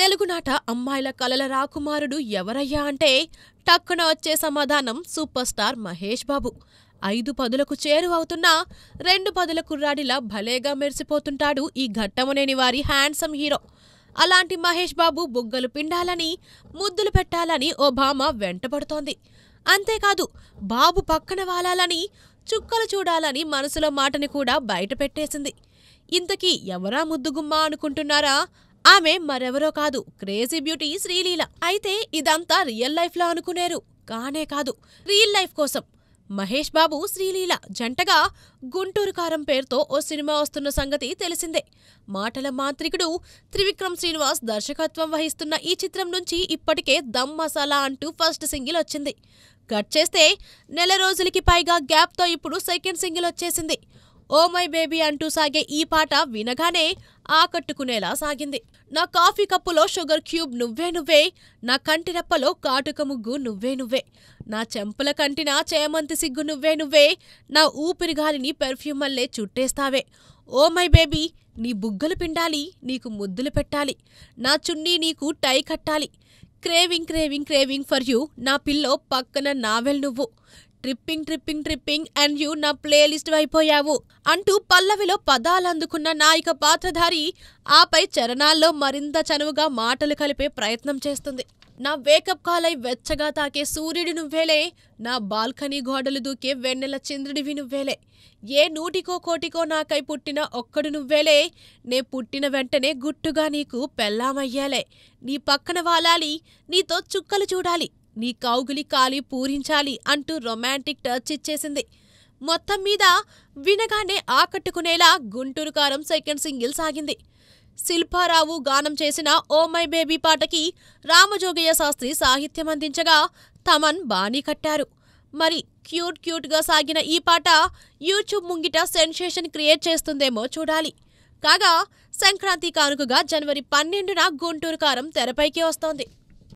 తెలుగునాట అమ్మాయిల కలల రాకుమారుడు ఎవరయ్యా అంటే టక్కున వచ్చే సమాధానం సూపర్ స్టార్ మహేష్ బాబు. 5 పదులకు చేరువవుతున్నా 2 పదుల కుర్రాడిలా భలేగా మెరిసిపోతుంటాడు ఈ ఘట్టమనేని వారి హ్యాండ్సమ్ హీరో. అలాంటి మహేష్ బాబు బుగ్గలు పిండాలని, ముద్దులు పెట్టాలని ఓ భామ వెంటపడుతోంది. అంతేకాదు బాబు పక్కన వాలాలని, చుక్కలు చూడాలని మనసులో మాటని కూడా బయటపెట్టేసింది. ఇంతకీ ఎవరా ముద్దుగుమ్మ అనుకుంటున్నారా? ఆమె మరెవరో కాదు, క్రేజీ బ్యూటీ శ్రీలీల. అయితే ఇదంతా రియల్ లైఫ్లో అనుకునేరు. కానే కాదు, రియల్ లైఫ్ కోసం మహేష్ బాబు శ్రీలీల జంటగా గుంటూరు కారం పేరుతో ఓ సినిమా వస్తున్న సంగతి తెలిసిందే. మాటల మాంత్రికుడు త్రివిక్రమ్ శ్రీనివాస్ దర్శకత్వం వహిస్తున్న ఈ చిత్రం నుంచి ఇప్పటికే దమ్ మసాలా అంటూ ఫస్ట్ సింగిల్ వచ్చింది. కట్ చేస్తే నెల రోజులకి పైగా గ్యాప్తో ఇప్పుడు సెకండ్ సింగిల్ వచ్చేసింది. ఓ మై బేబీ అంటూ సాగే ఈ పాట వినగానే ఆకట్టుకునేలా సాగింది. నా కాఫీ కప్పులో షుగర్ క్యూబ్ నువ్వే నువ్వే, నా కంటి రెప్పలో కాటుక ముగ్గు నువ్వే నువ్వే, నా చెంపల కంటిన చేమంతి సిగ్గు నువ్వే నువ్వే, నా ఊపిరిగాలిని పెర్ఫ్యూమ్ మల్లే చుట్టేస్తావే. ఓ మై బేబీ నీ బుగ్గలు పిండాలి, నీకు ముద్దులు పెట్టాలి, నా చున్నీ నీకు టై కట్టాలి, craving craving craving for you, నా పిల్లో పక్కన నావెల్ నువ్వు, tripping tripping tripping and you నా ప్లేలిస్ట్ అయిపోయావు అంటూ పల్లవిలో పదాలందుకున్న నాయిక పాత్రధారి ఆపై చరణాల్లో మరింత చనువుగా మాటలు కలిపే ప్రయత్నం చేస్తుంది. నా వేకప్ కాలై వెచ్చగా తాకే సూర్యుడి నువ్వేలే, నా బాల్కనీ గోడలు దూకే వెన్నెల చంద్రుడివి నువ్వేలే, ఏ 100కో కోటికో నాకై పుట్టిన ఒక్కడు నువ్వేలే, నే పుట్టిన వెంటనే గుట్టుగా నీకు పెళ్ళామయ్యాలే, నీ పక్కన వాలాలి, నీతో చుక్కలు చూడాలి, నీ కౌగులి కాలి పూరించాలి అంటూ రొమాంటిక్ టచ్ ఇచ్చేసింది. మొత్తం మీద వినగానే ఆకట్టుకునేలా గుంటూరు కారం సెకండ్ సింగిల్ సాగింది. శిల్పారావు గానం చేసిన ఓ మై బేబీ పాటకి రామజోగయ్య శాస్త్రి సాహిత్యం అందించగా తమన్ బాణీ కట్టారు. మరి క్యూట్గా సాగిన ఈ పాట యూట్యూబ్ ముంగిట సెన్సేషన్ క్రియేట్ చేస్తుందేమో చూడాలి. కాగా సంక్రాంతి కానుకగా జనవరి 12న గుంటూరు కారం తెరపైకి వస్తోంది.